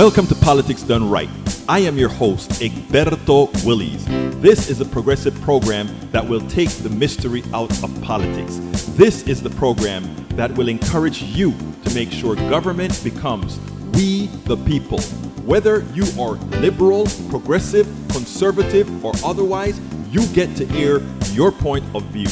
Welcome to Politics Done Right. I am your host, Egberto Willies. This is a progressive program that will take the mystery out of politics. This is the program that will encourage you to make sure government becomes we the people. Whether you are liberal, progressive, conservative, or otherwise, you get to air your point of view.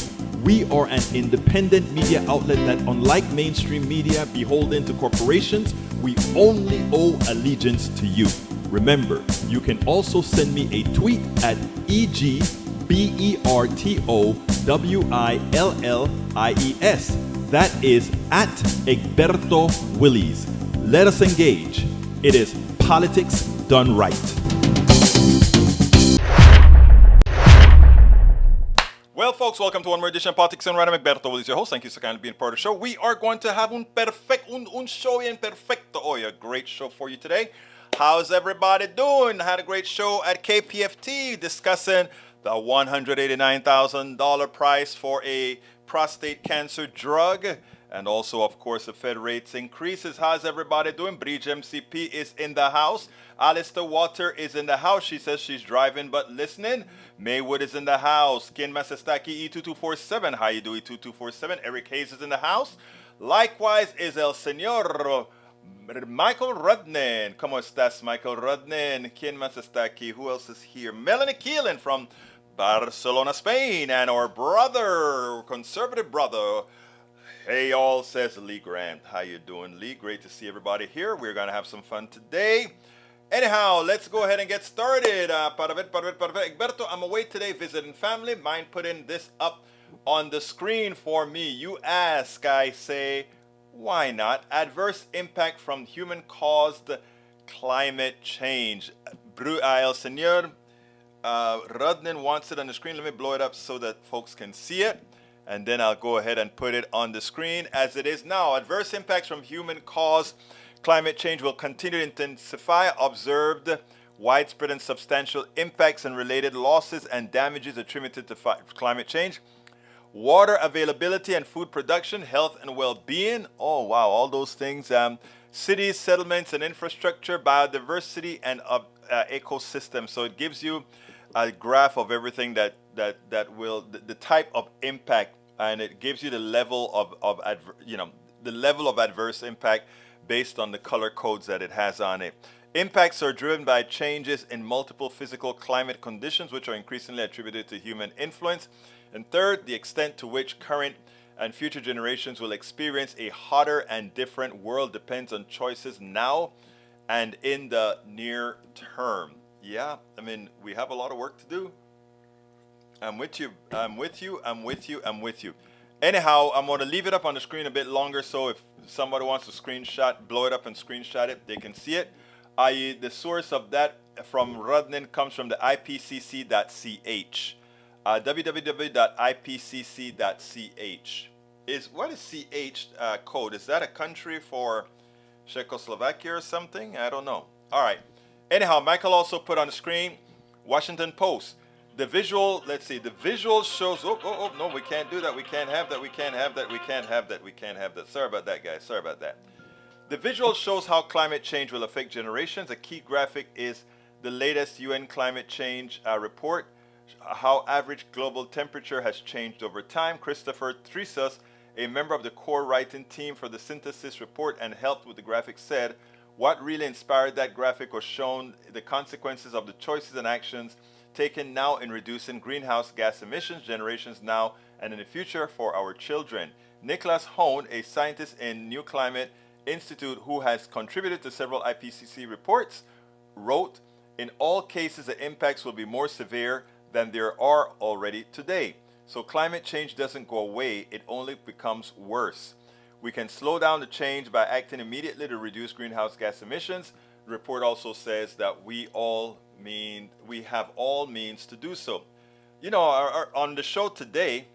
We are an independent media outlet that, unlike mainstream media beholden to corporations, we only owe allegiance to you. Remember, you can also send me a tweet at EGBERTOWILLIES. That is at Egberto Willies. Let us engage. It is Politics Done Right. Well, folks, welcome to one more edition of Politics Done Right. I'm Egberto Willies, your host. Thank you so kindly for being part of the show. We are going to have un show en perfecto hoy, a great show for you today. How's everybody doing? Had a great show at KPFT discussing the $189,000 price for a prostate cancer drug. And also, of course, the Fed rates increases. How's everybody doing? Bridge MCP is in the house. Alistair Water is in the house. She says she's driving but listening. Maywood is in the house. Ken Masestaki E2247. How you doing, E2247? Eric Hayes is in the house. Likewise is El Señor Michael Rudnin. ¿Cómo estás, Michael Rudnin? Ken Masestaki. Who else is here? Melanie Keelan from Barcelona, Spain. And our brother, conservative brother, hey all, says Lee Grant. How you doing, Lee? Great to see everybody here. We're going to have some fun today. Anyhow, let's go ahead and get started. Egberto, I'm away today visiting family. Mind putting this up on the screen for me? You ask, I say, why not? Adverse impact from human-caused climate change. El Señor Rudnin wants it on the screen. Let me blow it up so that folks can see it. And then I'll go ahead and put it on the screen as it is now. Adverse impacts from human-caused climate change will continue to intensify. Observed widespread and substantial impacts and related losses and damages attributed to climate change. Water availability and food production, health and well-being. Oh, wow, all those things. Cities, settlements, and infrastructure, biodiversity, and ecosystem. So it gives you a graph of everything that will, the type of impact, and it gives you the level of the level of adverse impact based on the color codes that it has on it. Impacts are driven by changes in multiple physical climate conditions, which are increasingly attributed to human influence. And third, the extent to which current and future generations will experience a hotter and different world depends on choices now and in the near term. Yeah, I mean, we have a lot of work to do. I'm with you. Anyhow, I'm going to leave it up on the screen a bit longer, so if somebody wants to blow it up and screenshot it, they can see it. I.e., the source of that from Rudnin comes from the ipcc.ch. www.ipcc.ch. What is CH code? Is that a country for Czechoslovakia or something? I don't know. All right. Anyhow, Michael also put on the screen Washington Post. The visual, let's see, the visual shows, no, we can't do that. We can't have that. Sorry about that, guys. Sorry about that. The visual shows how climate change will affect generations. A key graphic is the latest UN climate change report, how average global temperature has changed over time. Christopher Trisas, a member of the core writing team for the synthesis report and helped with the graphic, said, what really inspired that graphic was shown the consequences of the choices and actions taken now in reducing greenhouse gas emissions, generations now and in the future for our children. Nicholas Hone, a scientist in New Climate Institute who has contributed to several IPCC reports, wrote, in all cases the impacts will be more severe than there are already today. So climate change doesn't go away, it only becomes worse. We can slow down the change by acting immediately to reduce greenhouse gas emissions. The report also says that we have all means to do so. You know, on the show today,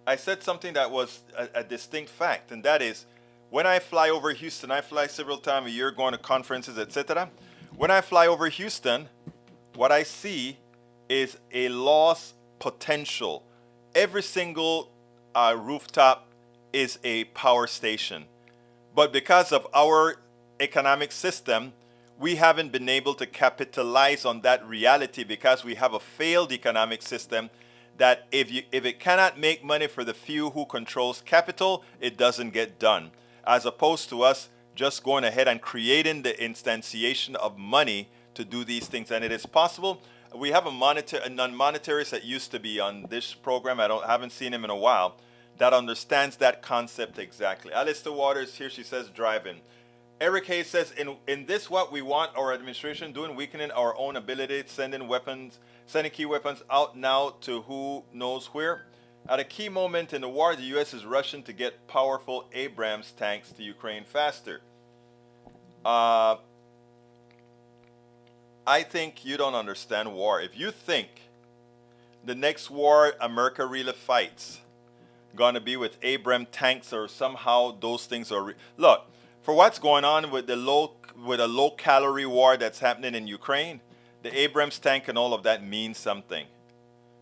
I said something that was a distinct fact, and that is, when I fly over Houston, I fly several times a year going to conferences, etc. When I fly over Houston, what I see is a loss potential. Every single rooftop is a power station. But because of our economic system, we haven't been able to capitalize on that reality because we have a failed economic system that if it cannot make money for the few who controls capital, it doesn't get done. As opposed to us just going ahead and creating the instantiation of money to do these things. And it is possible. We have a non-monetarist that used to be on this program. Haven't seen him in a while, that understands that concept exactly. Alistair Waters here, she says driving. Eric Hayes says, in this what we want our administration doing, weakening our own ability, sending key weapons out now to who knows where. At a key moment in the war, the U.S. is rushing to get powerful Abrams tanks to Ukraine faster. I think you don't understand war. If you think the next war America really fights going to be with Abrams tanks or somehow those things are... Look, for what's going on with a low calorie war that's happening in Ukraine, the Abrams tank and all of that means something.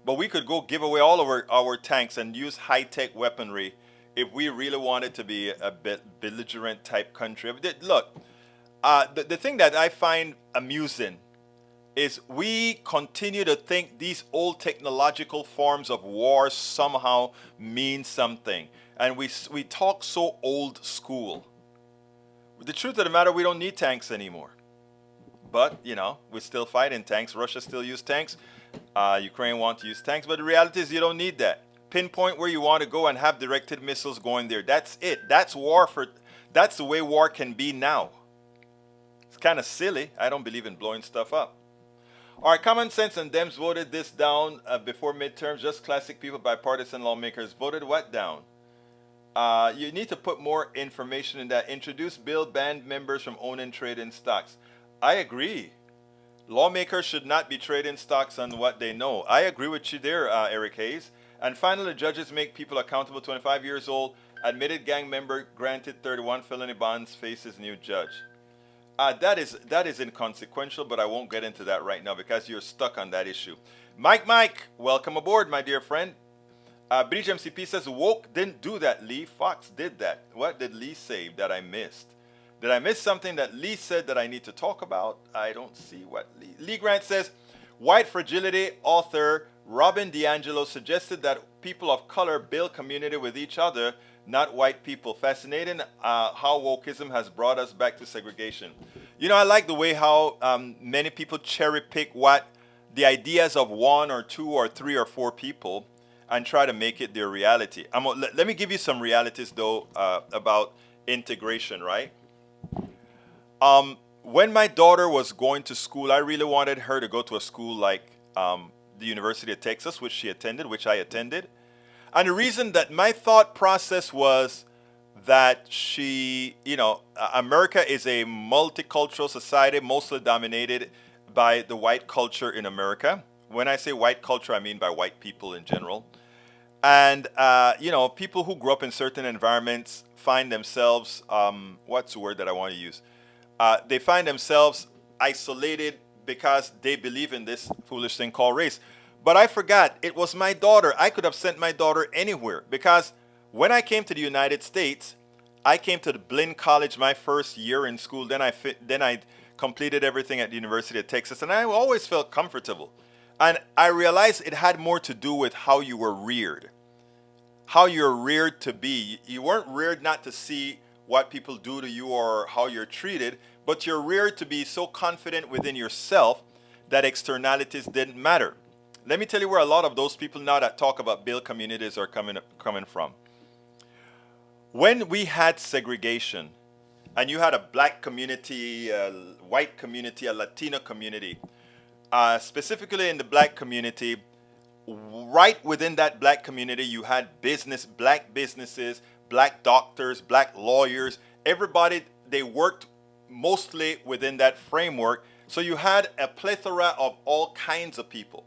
But we could go give away all of our tanks and use high-tech weaponry if we really wanted to be a belligerent type country. Look, the thing that I find amusing is we continue to think these old technological forms of war somehow mean something. And we talk so old school. The truth of the matter, we don't need tanks anymore. But, you know, we're still fighting tanks. Russia still uses tanks. Ukraine wants to use tanks. But the reality is you don't need that. Pinpoint where you want to go and have directed missiles going there. That's it. That's the way war can be now. It's kind of silly. I don't believe in blowing stuff up. All right, Common Sense and Dems voted this down before midterms. Just classic people, bipartisan lawmakers voted what down? You need to put more information in that. Introduce bill banned members from owning trading stocks. I agree. Lawmakers should not be trading stocks on what they know. I agree with you there, Eric Hayes. And finally, judges make people accountable. 25 years old, admitted gang member granted 31 felony bonds, faces new judge. That is inconsequential, but I won't get into that right now because you're stuck on that issue. Mike, welcome aboard, my dear friend. Bridge MCP says, woke didn't do that, Lee. Fox did that. What did Lee say that I missed? Did I miss something that Lee said that I need to talk about? I don't see what Lee... Lee Grant says, White Fragility author Robin DiAngelo suggested that people of color build community with each other, not white people. Fascinating how wokeism has brought us back to segregation. You know, I like the way how many people cherry pick what the ideas of one or two or three or four people and try to make it their reality. Let me give you some realities, though, about integration, right? When my daughter was going to school, I really wanted her to go to a school like the University of Texas, which I attended. And the reason that my thought process was that America is a multicultural society, mostly dominated by the white culture in America. When I say white culture, I mean by white people in general. And, people who grew up in certain environments find themselves, what's the word that I want to use? They find themselves isolated because they believe in this foolish thing called race. But I forgot, it was my daughter. I could have sent my daughter anywhere because when I came to the United States, I came to the Blinn College my first year in school. Then I completed everything at the University of Texas, and I always felt comfortable. And I realized it had more to do with how you were reared, how you're reared to be. You weren't reared not to see what people do to you or how you're treated, but you're reared to be so confident within yourself that externalities didn't matter. Let me tell you where a lot of those people now that talk about build communities are coming from. When we had segregation, and you had a black community, a white community, a Latino community, specifically in the black community, right within that black community, you had black businesses, black doctors, black lawyers, everybody, they worked mostly within that framework. So you had a plethora of all kinds of people.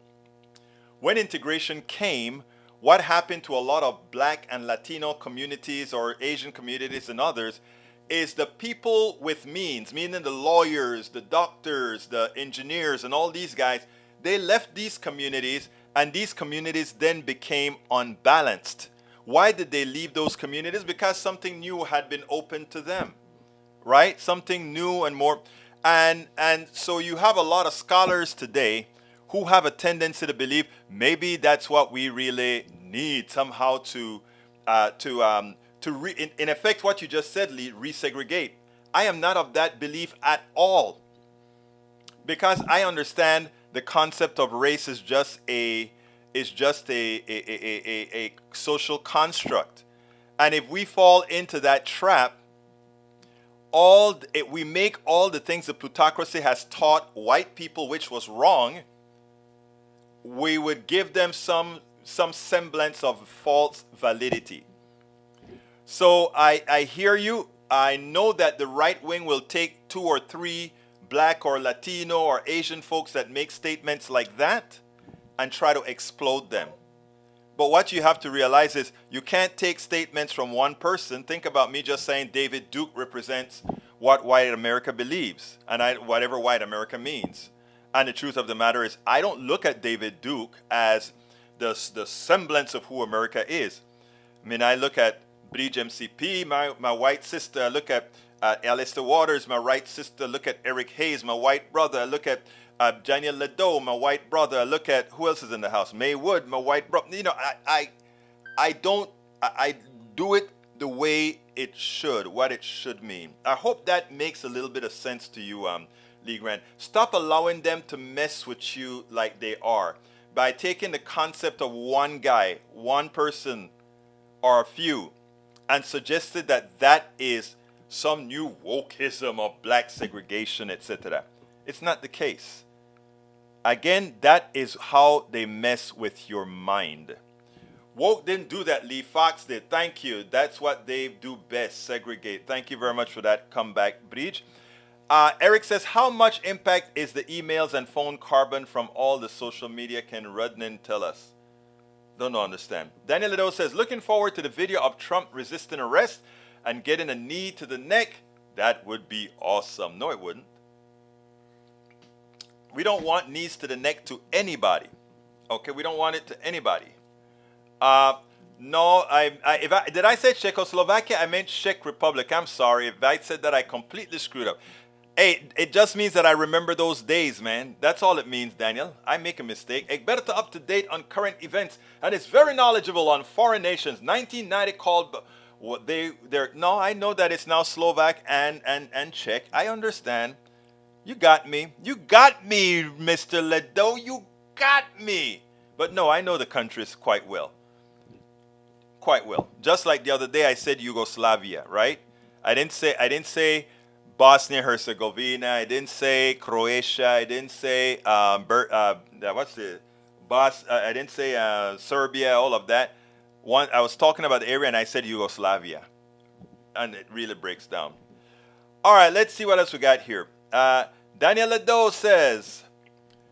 When integration came, what happened to a lot of black and Latino communities or Asian communities and others is the people with means, meaning the lawyers, the doctors, the engineers, and all these guys, they left these communities, and these communities then became unbalanced. Why did they leave those communities? Because something new had been opened to them, right? Something new and more. And so you have a lot of scholars today who have a tendency to believe maybe that's what we really need somehow in effect what you just said, Lee, resegregate. I am not of that belief at all, because I understand the concept of race is just a social construct. And if we fall into that trap, we make all the things the plutocracy has taught white people, which was wrong, we would give them some semblance of false validity. So I hear you. I know that the right wing will take 2 or 3 black or Latino or Asian folks that make statements like that and try to explode them. But what you have to realize is you can't take statements from one person. Think about me just saying David Duke represents what white America believes, and whatever white America means. And the truth of the matter is, I don't look at David Duke as the semblance of who America is. I mean, I look at Bridge MCP, my white sister. I look at Alistair Waters, my white sister. I look at Eric Hayes, my white brother. I look at Daniel Ledo, my white brother. I look at, who else is in the house? May Wood, my white brother. You know, I do it the way it should, what it should mean. I hope that makes a little bit of sense to you, Lee Grant. Stop allowing them to mess with you like they are by taking the concept of one guy, one person, or a few, and suggested that that is some new wokeism of black segregation, etc. It's not the case. Again, that is how they mess with your mind. Woke didn't do that, Lee. Fox did. Thank you. That's what they do best, segregate. Thank you very much for that comeback, Bridge. Eric says, how much impact is the emails and phone carbon from all the social media? Can Rudnin tell us? Don't understand. Daniel Lido says, looking forward to the video of Trump resisting arrest and getting a knee to the neck. That would be awesome. No, it wouldn't. We don't want knees to the neck to anybody. Okay, we don't want it to anybody. No, did I say Czechoslovakia? I meant Czech Republic. I'm sorry. If I said that, I completely screwed up. Hey, it just means that I remember those days, man. That's all it means, Daniel. I make a mistake. Egberto up to date on current events and is very knowledgeable on foreign nations. 1990 called what they're no, I know that it's now Slovak and Czech. I understand. You got me. You got me, Mr. Ledo. You got me. But no, I know the countries quite well. Quite well. Just like the other day I said Yugoslavia, right? I didn't say Bosnia Herzegovina. I didn't say Croatia. I didn't say I didn't say Serbia. All of that. I was talking about the area and I said Yugoslavia, and it really breaks down. All right, let's see what else we got here. Daniel Ledo says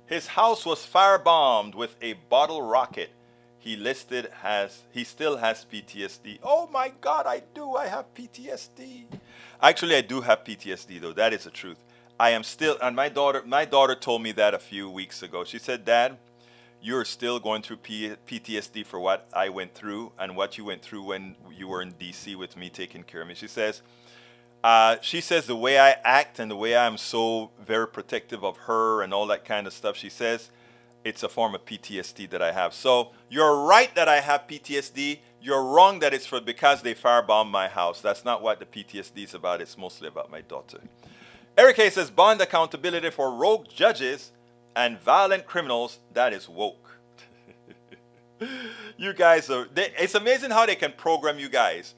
his house was firebombed with a bottle rocket. He still has PTSD. Oh my God, I do. I have PTSD. Actually, I do have PTSD though. That is the truth. I am still, and my daughter told me that a few weeks ago. She said, Dad, you're still going through PTSD for what I went through and what you went through when you were in DC with me taking care of me. She says the way I act and the way I'm so very protective of her and all that kind of stuff, she says, it's a form of PTSD that I have. So you're right that I have PTSD. You're wrong that it's because they firebombed my house. That's not what the PTSD is about. It's mostly about my daughter. Eric A says, bond accountability for rogue judges and violent criminals. That is woke. You guys it's amazing how they can program you guys.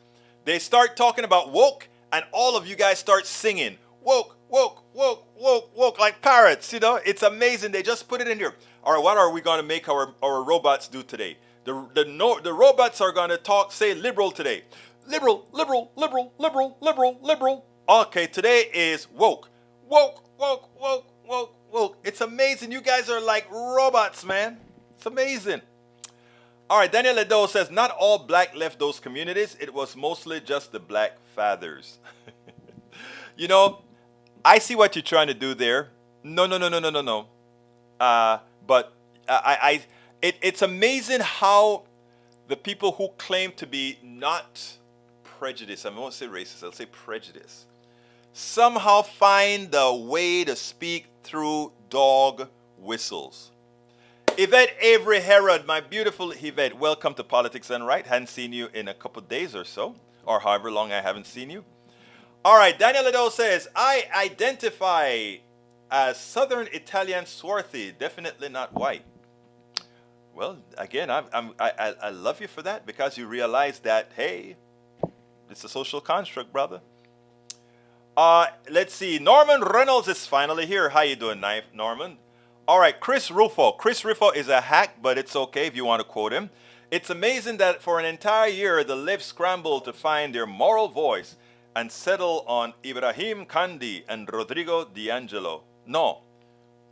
They start talking about woke and all of you guys start singing woke, woke, woke, woke, woke like parrots. You know, it's amazing. They just put it in here. All right, what are we going to make our robots do today? The robots are going to say liberal today. Liberal, liberal, liberal, liberal, liberal, liberal. Okay, today is woke. Woke, woke, woke, woke, woke. It's amazing. You guys are like robots, man. It's amazing. All right, Daniel Ledo says, not all black left those communities. It was mostly just the black fathers. You know, I see what you're trying to do there. No. But it's amazing how the people who claim to be not prejudiced, I won't say racist, I'll say prejudice. somehow find the way to speak through dog whistles. Yvette Avery Herod, my beautiful Yvette, welcome to Politics and Right. Hadn't seen you in a couple days or so, or however long I haven't seen you. All right, Daniel Liddell says, I identify as Southern Italian swarthy, definitely not white. Well, again, I love you for that, because you realize that, hey, it's a social construct, brother. Let's see. Norman Reynolds is finally here. How you doing, Norman? All right, Chris Rufo. Chris Rufo is a hack, but it's okay if you want to quote him. It's amazing that for an entire year, the left scrambled to find their moral voice and settle on Ibrahim Kandi and Rodrigo D'Angelo. No,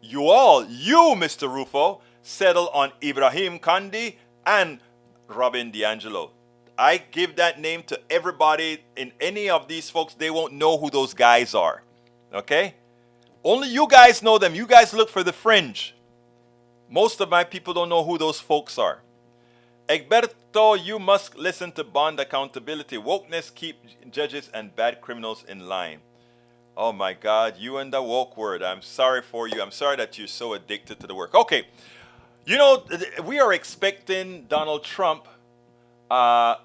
you, Mr. Rufo, settle on Ibrahim Kandi and Robin D'Angelo. I give that name to everybody. In any of these folks, they won't know who those guys are. Okay? Only you guys know them. You guys look for the fringe. Most of my people don't know who those folks are. Egberto, you must listen to bond accountability. Wokeness keep judges and bad criminals in line. Oh my God, you and the woke word. I'm sorry for you. I'm sorry that you're so addicted to the work. Okay. You know, we are expecting Donald Trump. Oh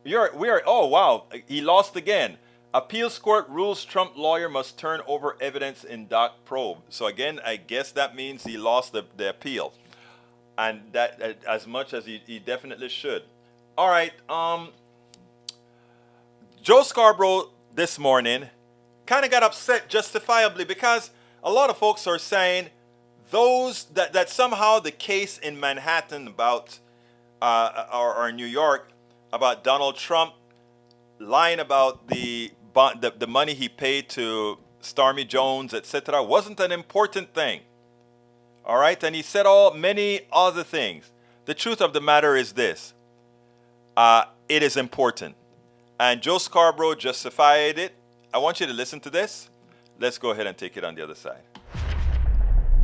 wow, he lost again. Appeals court rules Trump lawyer must turn over evidence in doc probe. So again, I guess that means he lost the appeal. And that as much as he definitely should. All right. Joe Scarborough this morning kind of got upset justifiably, because a lot of folks are saying that somehow the case in Manhattan about or New York about Donald Trump lying about the money he paid to Stormy Jones, etc., wasn't an important thing. All right, and he said many other things. The truth of the matter is this: it is important, and Joe Scarborough justified it. I want you to listen to this. Let's go ahead and take it on the other side.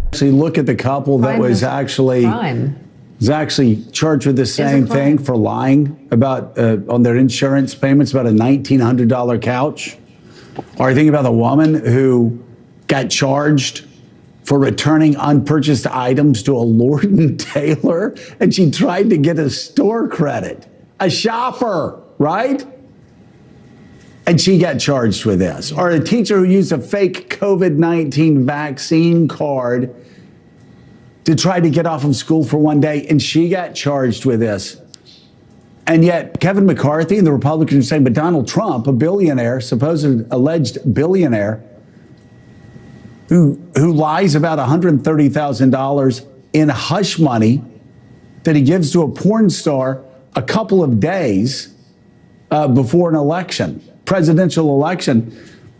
Actually, look at the couple that was actually charged with the same thing for lying about on their insurance payments about a $1,900 couch. Or I think about the woman who got charged for returning unpurchased items to a Lord & Taylor, and she tried to get a store credit, a shopper, right? And she got charged with this. Or a teacher who used a fake COVID-19 vaccine card to try to get off of school for one day, and she got charged with this. And yet Kevin McCarthy and the Republicans are saying, but Donald Trump, a billionaire, supposed alleged billionaire, who lies about $130,000 in hush money that he gives to a porn star a couple of days before an election, presidential election.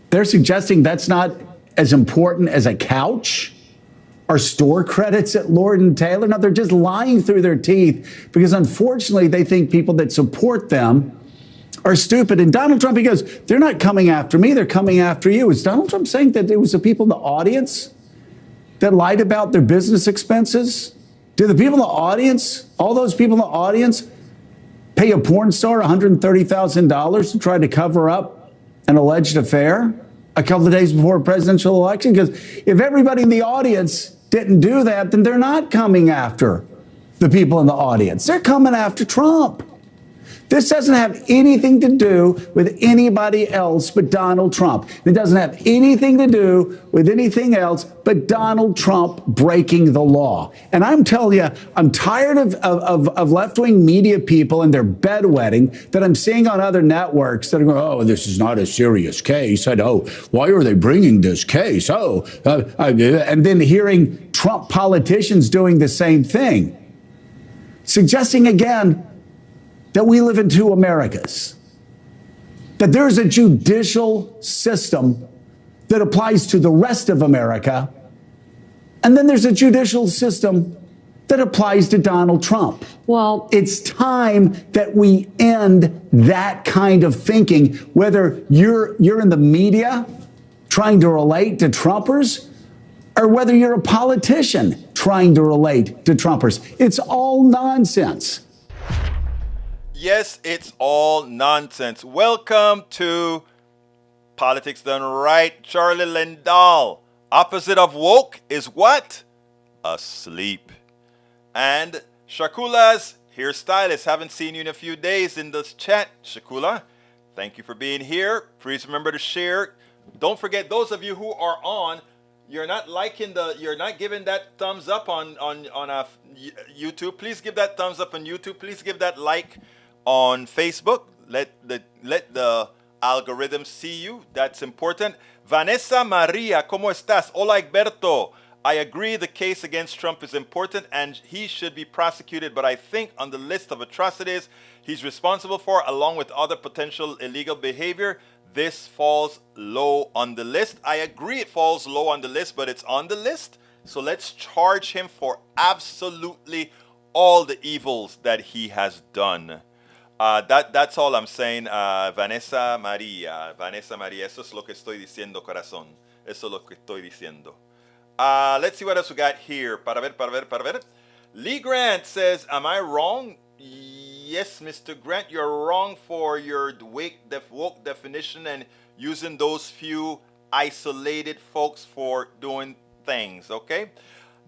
They're suggesting that's not as important as a couch or store credits at Lord & Taylor. No, they're just lying through their teeth because, unfortunately, they think people that support them are stupid. And Donald Trump, he goes, they're not coming after me, they're coming after you. Is Donald Trump saying that it was the people in the audience that lied about their business expenses? Do the people in the audience, all those people in the audience, pay a porn star $130,000 to try to cover up an alleged affair a couple of days before a presidential election? Because if everybody in the audience didn't do that, then they're not coming after the people in the audience. They're coming after Trump. This doesn't have anything to do with anybody else but Donald Trump. It doesn't have anything to do with anything else but Donald Trump breaking the law. And I'm telling you, I'm tired of left-wing media people and their bedwetting that I'm seeing on other networks that are going, oh, this is not a serious case. And, oh, why are they bringing this case? And then hearing Trump politicians doing the same thing, suggesting again that we live in two Americas, that there's a judicial system that applies to the rest of America, and then there's a judicial system that applies to Donald Trump. Well, it's time that we end that kind of thinking, whether you're in the media trying to relate to Trumpers or whether you're a politician trying to relate to Trumpers. It's all nonsense. Yes, it's all nonsense. Welcome to Politics Done Right. Charlie Lindahl. Opposite of woke is what? Asleep. And Shakula's hairstylist. Haven't seen you in a few days in this chat, Shakula. Thank you for being here. Please remember to share. Don't forget, those of you who are on, you're not giving that thumbs up on YouTube. Please give that thumbs up on YouTube. Please give that like on Facebook. Let the algorithm see you. That's important. Vanessa Maria, ¿cómo estás? Hola, Egberto. I agree the case against Trump is important and he should be prosecuted, but I think on the list of atrocities he's responsible for, along with other potential illegal behavior, this falls low on the list. I agree it falls low on the list, but it's on the list. So let's charge him for absolutely all the evils that he has done. That's all I'm saying, Vanessa Maria. Vanessa Maria, eso es lo que estoy diciendo, corazón. Eso es lo que estoy diciendo. Let's see what else we got here. Para ver. Lee Grant says, am I wrong? Yes, Mr. Grant, you're wrong for your woke definition and using those few isolated folks for doing things, okay?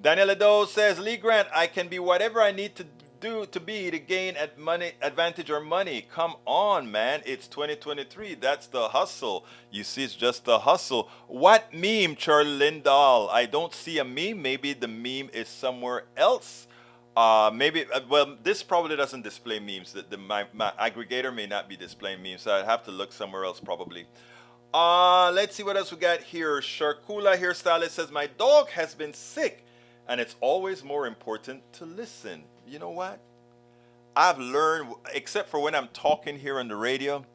Daniel Edo says, Lee Grant, I can be whatever I need to do to be to gain advantage or money. Come on, man. It's 2023. That's the hustle. You see, it's just the hustle. What meme, Charlie Lindahl? I don't see a meme. Maybe the meme is somewhere else. Maybe, well, this probably doesn't display memes. My aggregator may not be displaying memes, so I'd have to look somewhere else probably. Let's see what else we got here. Sharkula Hairstylist says, my dog has been sick, and it's always more important to listen. You know what? I've learned, except for when I'm talking here on the radio,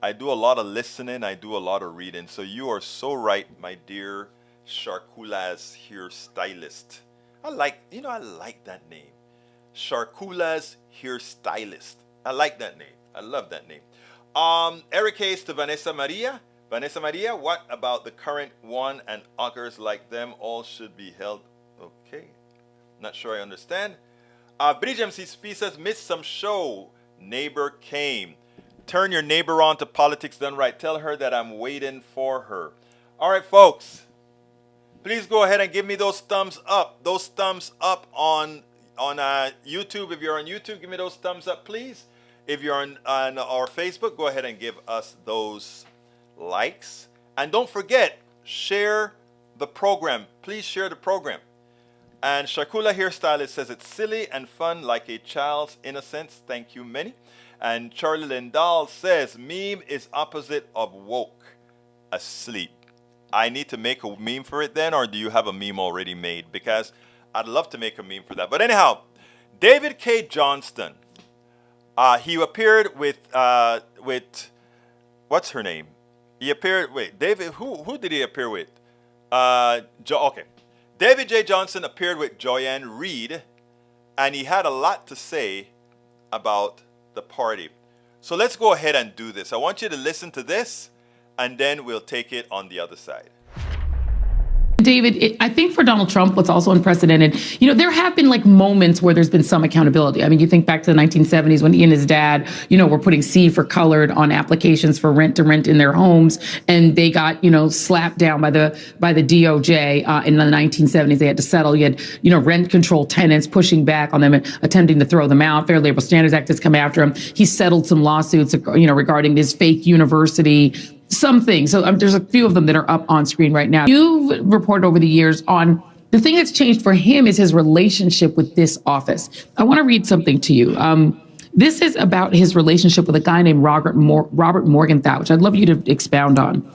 I do a lot of listening, I do a lot of reading. So you are so right, my dear Sharkula's Hairstylist. I like that name. Sharkula's Hairstylist. I like that name. I love that name. Eric Hayes to Vanessa Maria. Vanessa Maria, what about the current one and others like them? All should be held. Okay. Not sure I understand. Bridge MCP says, missed some show. Neighbor came. Turn your neighbor on to Politics Done Right. Tell her that I'm waiting for her. All right, folks. Please go ahead and give me those thumbs up. Those thumbs up on YouTube. If you're on YouTube, give me those thumbs up, please. If you're on our Facebook, go ahead and give us those likes. And don't forget, share the program. Please share the program. And Shakula Hairstylist says it's silly and fun like a child's innocence. Thank you, many. And Charlie Lindahl says meme is opposite of woke. Asleep. I need to make a meme for it then, or do you have a meme already made? Because I'd love to make a meme for that. But anyhow, David Cay Johnston. He appeared with what's her name? He appeared, David, who did he appear with? Okay. David J. Johnson appeared with Joyanne Reed, and he had a lot to say about the party. So let's go ahead and do this. I want you to listen to this, and then we'll take it on the other side. David, I think for Donald Trump, what's also unprecedented, there have been moments where there's been some accountability. I mean, you think back to the 1970s when he and his dad, were putting C for colored on applications for rent to rent in their homes. And they got, slapped down by the DOJ in the 1970s. They had to settle. You had, rent control tenants pushing back on them and attempting to throw them out. Fair Labor Standards Act has come after him. He settled some lawsuits, regarding this fake university. Some things. So there's a few of them that are up on screen right now. You've reported over the years on the thing that's changed for him is his relationship with this office. I want to read something to you. This is about his relationship with a guy named Robert Morgenthau, which I'd love you to expound on.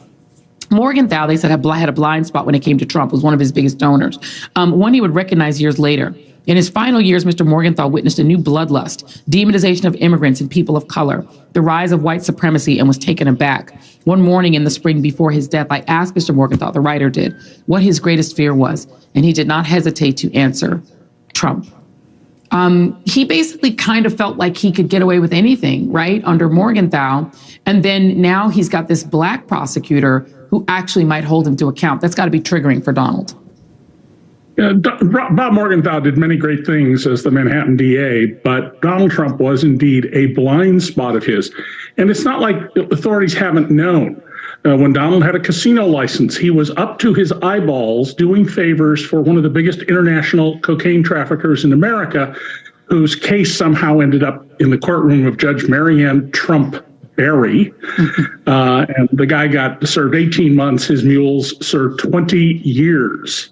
Morgenthau, they said, had a blind spot when it came to Trump, was one of his biggest donors. One he would recognize years later. In his final years, Mr. Morgenthau witnessed a new bloodlust, demonization of immigrants and people of color, the rise of white supremacy, and was taken aback. One morning in the spring before his death, I asked Mr. Morgenthau, the writer did, what his greatest fear was, and he did not hesitate to answer, Trump. He basically kind of felt like he could get away with anything, right, under Morgenthau. And then now he's got this black prosecutor who actually might hold him to account. That's got to be triggering for Donald. Bob Morgenthau did many great things as the Manhattan DA, but Donald Trump was indeed a blind spot of his. And it's not like authorities haven't known. When Donald had a casino license, he was up to his eyeballs doing favors for one of the biggest international cocaine traffickers in America, whose case somehow ended up in the courtroom of Judge Marianne Trump Barry. And the guy got served 18 months. His mules served 20 years.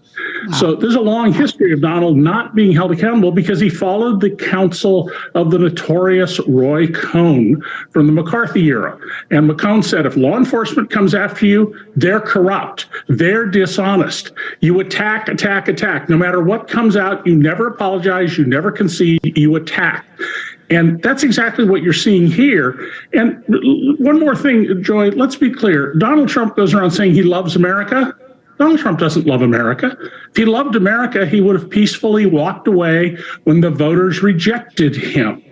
Wow. So there's a long history of Donald not being held accountable because he followed the counsel of the notorious Roy Cohn from the McCarthy era. And McCone said, if law enforcement comes after you, they're corrupt, they're dishonest. You attack, attack, attack. No matter what comes out, you never apologize, you never concede, you attack. And that's exactly what you're seeing here. And one more thing, Joy, let's be clear. Donald Trump goes around saying he loves America. Donald Trump doesn't love America. If he loved America, he would have peacefully walked away when the voters rejected him.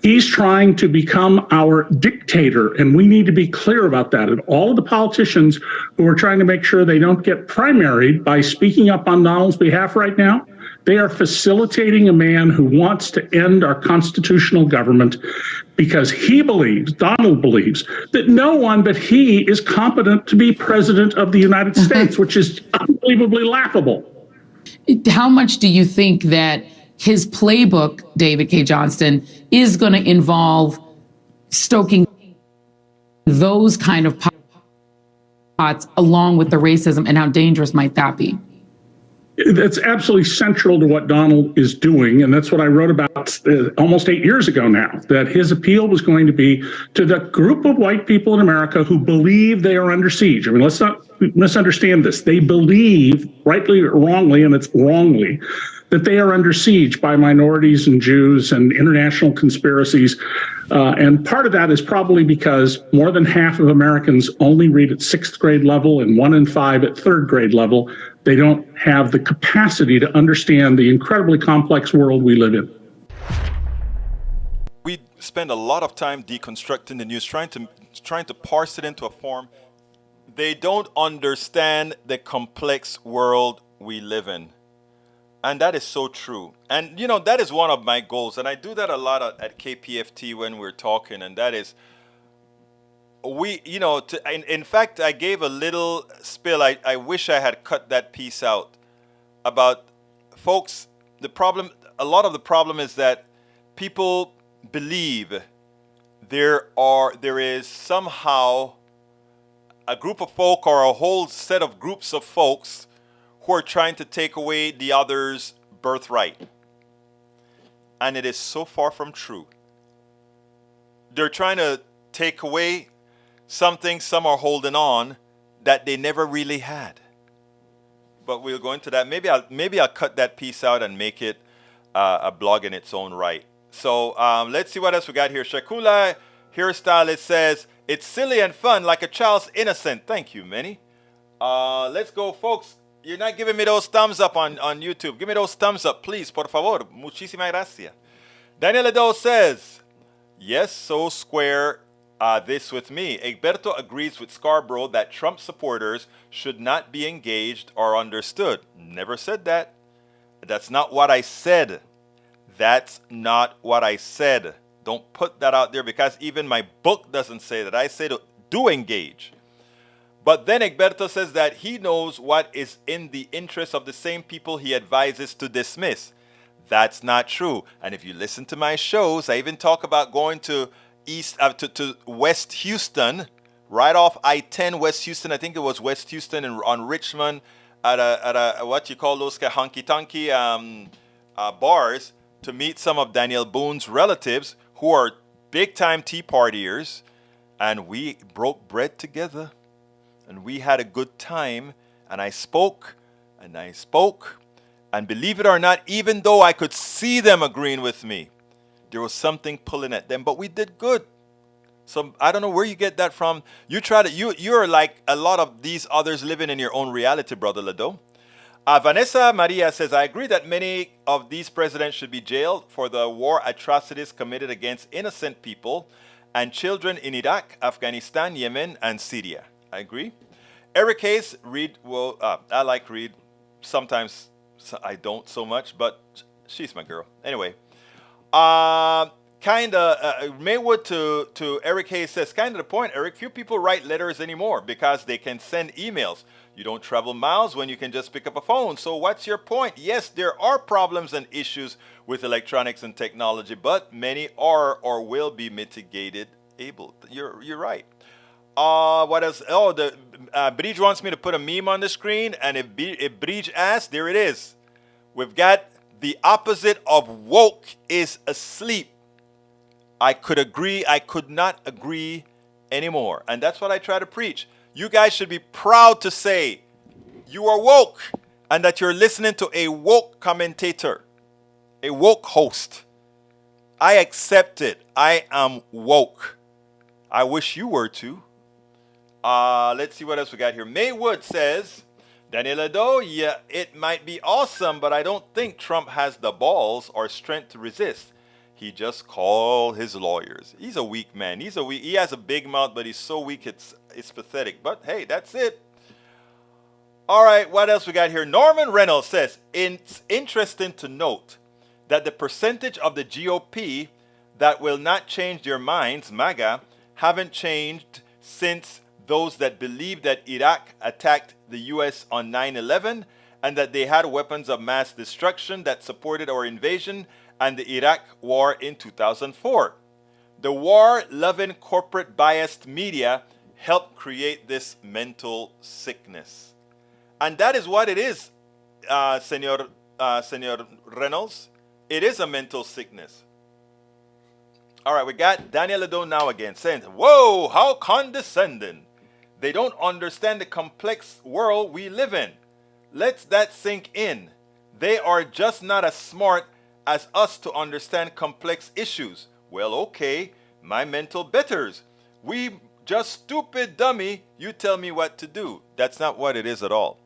He's trying to become our dictator, and we need to be clear about that. And all of the politicians who are trying to make sure they don't get primaried by speaking up on Donald's behalf right now, they are facilitating a man who wants to end our constitutional government because he believes, Donald believes, that no one but he is competent to be president of the United States, which is unbelievably laughable. How much do you think that his playbook, David Cay Johnston, is going to involve stoking those kind of pots along with the racism, and how dangerous might that be? That's absolutely central to what Donald is doing. And that's what I wrote about almost 8 years ago now, that his appeal was going to be to the group of white people in America who believe they are under siege. I mean, let's not misunderstand this. They believe, rightly or wrongly, and it's wrongly, that they are under siege by minorities and Jews and international conspiracies. And part of that is probably because more than half of Americans only read at 6th grade level and 1 in 5 at 3rd grade level. They don't have the capacity to understand the incredibly complex world we live in. We spend a lot of time deconstructing the news, trying to parse it into a form. They don't understand the complex world we live in. And that is so true. And, that is one of my goals. And I do that a lot at KPFT when we're talking. And that is, in fact, I gave a little spill. I wish I had cut that piece out about, folks, a lot of the problem is that people believe there is somehow a group of folk or a whole set of groups of folks who are trying to take away the other's birthright. And it is so far from true. They're trying to take away something some are holding on that they never really had. But we'll go into that. Maybe I'll cut that piece out and make it a blog in its own right. So let's see what else we got here. Shakula Hairstylist says, it's silly and fun like a child's innocent. Thank you, Minnie. Let's go, folks. You're not giving me those thumbs up on YouTube. Give me those thumbs up, please, por favor. Muchísimas gracias. Daniel Edo says, yes, so square this with me. Egberto agrees with Scarborough that Trump supporters should not be engaged or understood. Never said that. That's not what I said. That's not what I said. Don't put that out there because even my book doesn't say that. I say to do engage. But then Egberto says that he knows what is in the interest of the same people he advises to dismiss. That's not true. And if you listen to my shows, I even talk about going to West Houston, right off I-10 West Houston. I think it was West Houston on Richmond at a what you call those honky-tonky bars to meet some of Daniel Boone's relatives who are big-time Tea Partiers. And we broke bread together. And we had a good time, and I spoke, and believe it or not, even though I could see them agreeing with me, there was something pulling at them, but we did good. So I don't know where you get that from. You're like a lot of these others living in your own reality, Brother Lado. Vanessa Maria says, I agree that many of these presidents should be jailed for the war atrocities committed against innocent people and children in Iraq, Afghanistan, Yemen, and Syria. I agree. Eric Hayes, I like Reed. Sometimes I don't so much, but she's my girl. Anyway, kind of Maywood to Eric Hayes says, kind of the point, Eric. Few people write letters anymore because they can send emails. You don't travel miles when you can just pick up a phone. So what's your point? Yes, there are problems and issues with electronics and technology, but many are or will be mitigated. You're right. What else? Oh, the Bridge wants me to put a meme on the screen, and if Bridge asks, there it is. We've got the opposite of woke is asleep. I could not agree anymore. And that's what I try to preach. You guys should be proud to say you are woke and that you're listening to a woke commentator, a woke host. I accept it. I am woke. I wish you were too. Let's see what else we got here. Maywood says, Daniel Ado, yeah, it might be awesome, but I don't think Trump has the balls or strength to resist. He just called his lawyers. He's a weak man. He has a big mouth, but he's so weak it's pathetic. But hey, that's it. All right, what else we got here? Norman Reynolds says, it's interesting to note that the percentage of the GOP that will not change their minds, MAGA, haven't changed since those that believe that Iraq attacked the U.S. on 9/11 and that they had weapons of mass destruction that supported our invasion and the Iraq war in 2004. The war-loving corporate biased media helped create this mental sickness. And that is what it is, Senor Reynolds. It is a mental sickness. All right, we got Daniel Ado now again saying, whoa, how condescending. They don't understand the complex world we live in. Let that sink in. They are just not as smart as us to understand complex issues. Well, okay, my mental betters. We just stupid dummy, you tell me what to do. That's not what it is at all.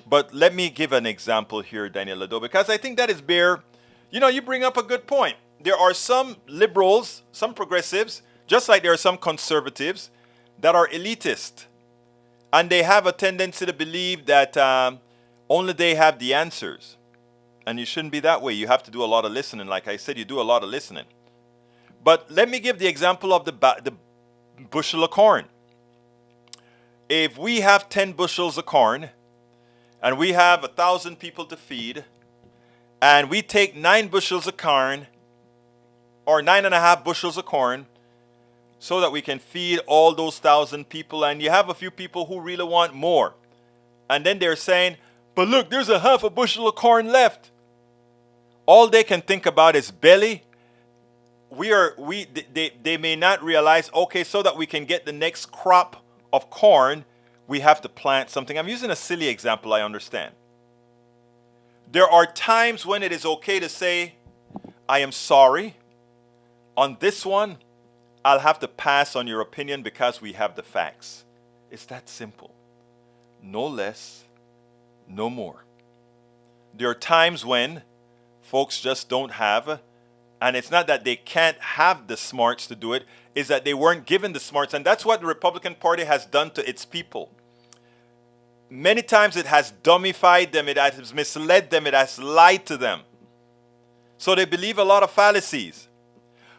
But let me give an example here, Daniel Ado, because I think that is bare. You know, you bring up a good point. There are some liberals, some progressives, just like there are some conservatives that are elitist. And they have a tendency to believe that only they have the answers. And you shouldn't be that way. You have to do a lot of listening. Like I said, you do a lot of listening. But let me give the example of the bushel of corn. If we have 10 bushels of corn, and we have 1,000 people to feed, and we take 9 bushels of corn, or 9.5 bushels of corn, so that we can feed all those 1,000 people, and you have a few people who really want more. And then they're saying, but look, there's a half a bushel of corn left. All they can think about is belly. They may not realize, okay, so that we can get the next crop of corn, we have to plant something. I'm using a silly example, I understand. There are times when it is okay to say, I am sorry. On this one, I'll have to pass on your opinion because we have the facts. It's that simple. No less, no more. There are times when folks just don't have, and it's not that they can't have the smarts to do it, is that they weren't given the smarts. And that's what the Republican Party has done to its people. Many times it has dummified them, it has misled them, it has lied to them. So they believe a lot of fallacies.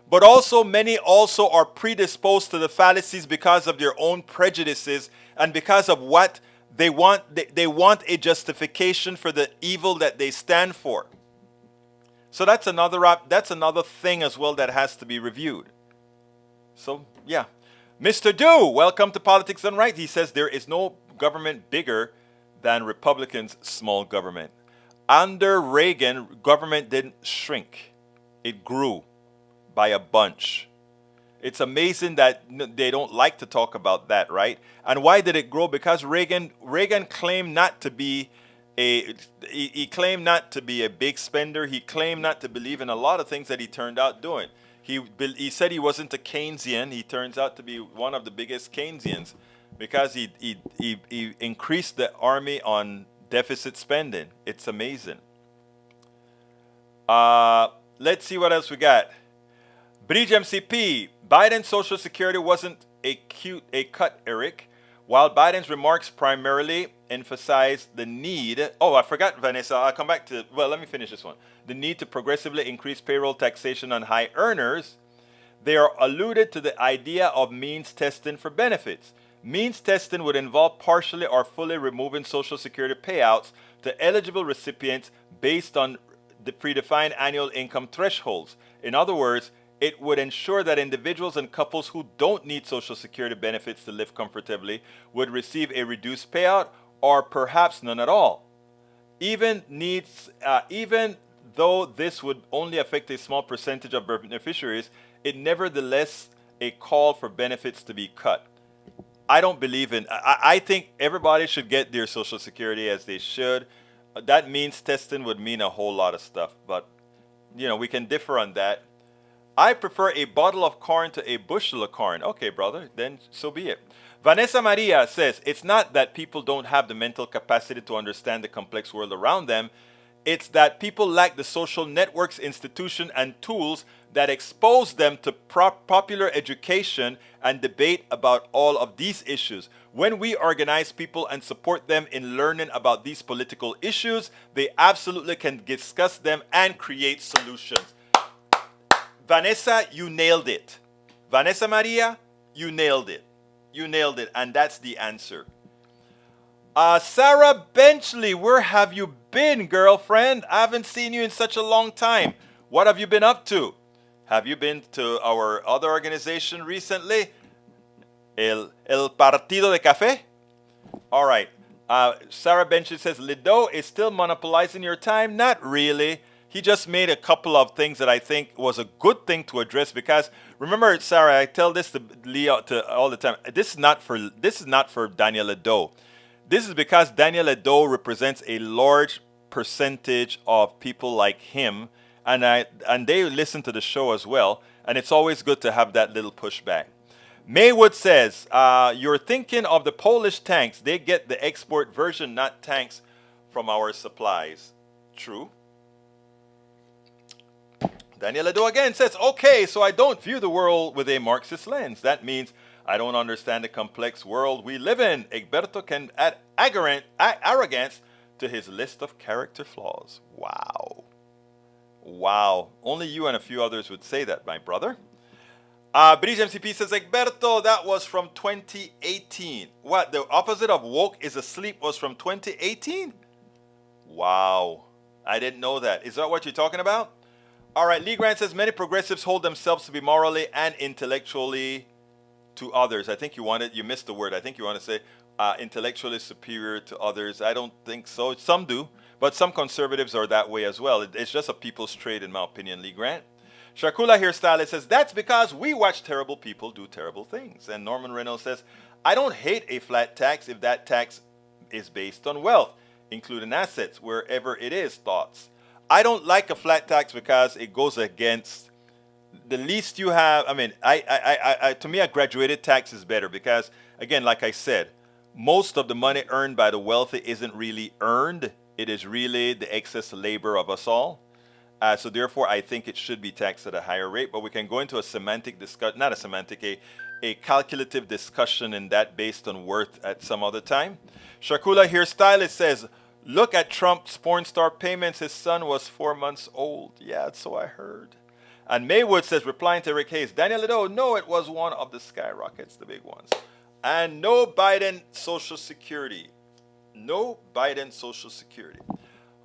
But also many also are predisposed to the fallacies because of their own prejudices and because of what they want. They want a justification for the evil that they stand for. So that's another thing as well that has to be reviewed. So yeah. Mr. Dew, welcome to Politics Done Right. He says there is no government bigger than Republicans' small government. Under Reagan, government didn't shrink. It grew by a bunch. It's amazing that they don't like to talk about that, right? And why did it grow? Because Reagan claimed not to be he claimed not to be a big spender. He claimed not to believe in a lot of things that he turned out doing. He said he wasn't a Keynesian. He turns out to be one of the biggest Keynesians because he increased the army on deficit spending. It's amazing. Let's see what else we got. Bridge MCP, Biden's Social Security wasn't a cut, Eric. While Biden's remarks primarily emphasize the need, I forgot, Vanessa, I'll come back to, well, let me finish this one. The need to progressively increase payroll taxation on high earners, they are alluded to the idea of means testing for benefits. Means testing would involve partially or fully removing Social Security payouts to eligible recipients based on the predefined annual income thresholds. In other words, it would ensure that individuals and couples who don't need Social Security benefits to live comfortably would receive a reduced payout or perhaps none at all. Even though this would only affect a small percentage of beneficiaries, it nevertheless a call for benefits to be cut. I don't believe in, I think everybody should get their Social Security as they should. That means testing would mean a whole lot of stuff, but we can differ on that. I prefer a bottle of corn to a bushel of corn. Okay, brother, then so be it. Vanessa Maria says, it's not that people don't have the mental capacity to understand the complex world around them. It's that people lack the social networks, institution, and tools that expose them to popular education and debate about all of these issues. When we organize people and support them in learning about these political issues, they absolutely can discuss them and create solutions. Vanessa, you nailed it. Vanessa Maria, you nailed it. You nailed it, and that's the answer. Sarah Benchley, where have you been, girlfriend? I haven't seen you in such a long time. What have you been up to? Have you been to our other organization recently? El Partido de Café? All right. Sarah Benchley says, Lido is still monopolizing your time? Not really. He just made a couple of things that I think was a good thing to address, because remember, Sarah, I tell this to Leo all the time. This is not for Daniel Lido. This is because Daniel Lido represents a large percentage of people like him, and they listen to the show as well, and it's always good to have that little pushback. Maywood says, you're thinking of the Polish tanks. They get the export version, not tanks from our supplies. True. Daniel Lido again says, okay, so I don't view the world with a Marxist lens. That means I don't understand the complex world we live in. Egberto can add arrogance to his list of character flaws. Wow. Wow. Only you and a few others would say that, my brother. British MCP says, Egberto, that was from 2018. What? The opposite of woke is asleep was from 2018? Wow. I didn't know that. Is that what you're talking about? All right. Lee Grant says, many progressives hold themselves to be morally and intellectually to others. I think you missed the word. I think you want to say intellectually superior to others. I don't think so. Some do, but some conservatives are that way as well. It's just a people's trait, in my opinion, Lee Grant. Shakula Hairstylist says, that's because we watch terrible people do terrible things. And Norman Reynolds says, I don't hate a flat tax if that tax is based on wealth, including assets, wherever it is, thoughts. I don't like a flat tax because it goes against the least you have. I mean, to me, a graduated tax is better because, again, like I said, most of the money earned by the wealthy isn't really earned. It is really the excess labor of us all. So therefore, I think it should be taxed at a higher rate. But we can go into a semantic discussion, not a semantic, a calculative discussion in that based on worth at some other time. Shakula Hairstylist says, look at Trump's porn star payments. His son was 4 months old. Yeah, so I heard. And Maywood says, replying to Rick Hayes, Daniel Lido, no, it was one of the skyrockets, the big ones. And no Biden Social Security. No Biden Social Security.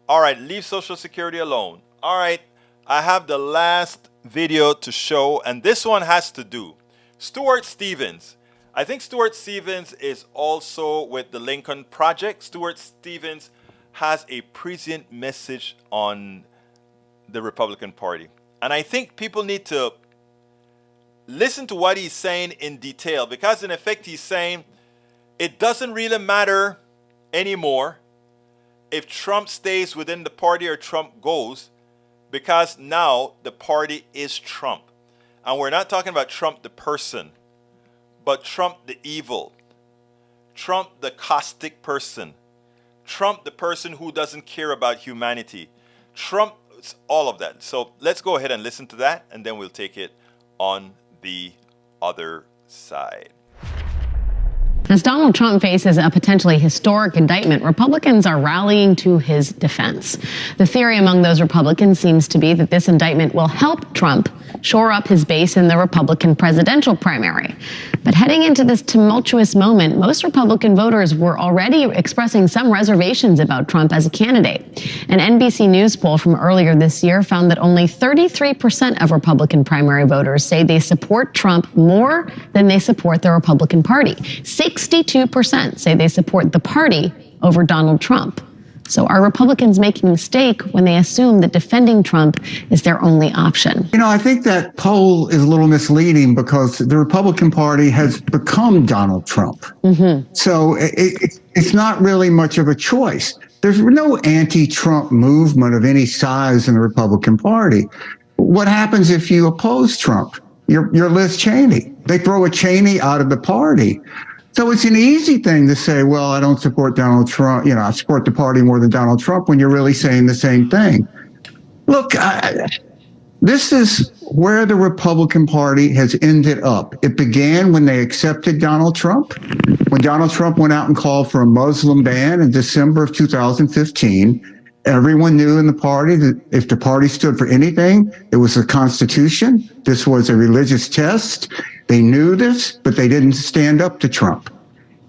All right, leave Social Security alone. All right, I have the last video to show, and this one has to do. Stuart Stevens. I think Stuart Stevens is also with the Lincoln Project. Stuart Stevens has a prescient message on the Republican Party. And I think people need to listen to what he's saying in detail, because in effect he's saying it doesn't really matter anymore if Trump stays within the party or Trump goes, because now the party is Trump. And we're not talking about Trump the person, but Trump the evil, Trump the caustic person, Trump the person who doesn't care about humanity, Trump, all of that. So let's go ahead and listen to that, and then we'll take it on the other side. As Donald Trump faces a potentially historic indictment, Republicans are rallying to his defense. The theory among those Republicans seems to be that this indictment will help Trump shore up his base in the Republican presidential primary. But heading into this tumultuous moment, most Republican voters were already expressing some reservations about Trump as a candidate. An NBC News poll from earlier this year found that only 33% of Republican primary voters say they support Trump more than they support the Republican Party. 62% say they support the party over Donald Trump. So are Republicans making a mistake when they assume that defending Trump is their only option? You know, I think that poll is a little misleading because the Republican Party has become Donald Trump. So it's not really much of a choice. There's no anti-Trump movement of any size in the Republican Party. What happens if you oppose Trump? You're Liz Cheney. They throw a Cheney out of the party. So it's an easy thing to say, well, I don't support Donald Trump. You know, I support the party more than Donald Trump when you're really saying the same thing. Look, this is where the Republican Party has ended up. It began when they accepted Donald Trump. When Donald Trump went out and called for a Muslim ban in December of 2015, everyone knew in the party that if the party stood for anything, it was the Constitution. This was a religious test. They knew this, but they didn't stand up to Trump.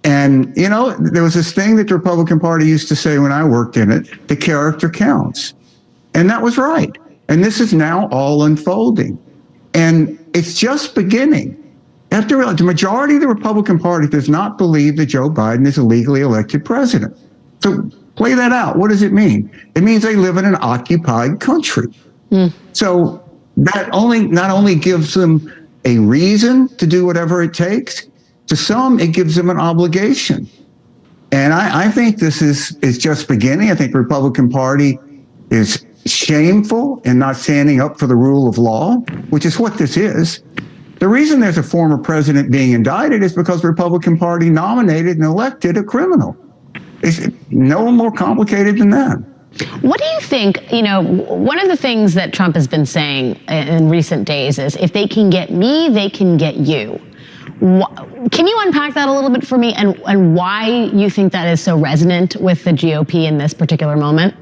And, you know, there was this thing that the Republican Party used to say when I worked in it, the character counts. And that was right. And this is now all unfolding. And it's just beginning. You have to realize the majority of the Republican Party does not believe that Joe Biden is a legally elected president. So play that out. What does it mean? It means they live in an occupied country. So that not only gives them a reason to do whatever it takes, to some, it gives them an obligation. And I think this is just beginning. I think the Republican Party is shameful in not standing up for the rule of law, which is what this is. The reason there's a former president being indicted is because the Republican Party nominated and elected a criminal. It's no more complicated than that. What do you think, you know, one of the things that Trump has been saying in recent days is, if they can get me, they can get you. Can you unpack that a little bit for me and why you think that is so resonant with the GOP in this particular moment?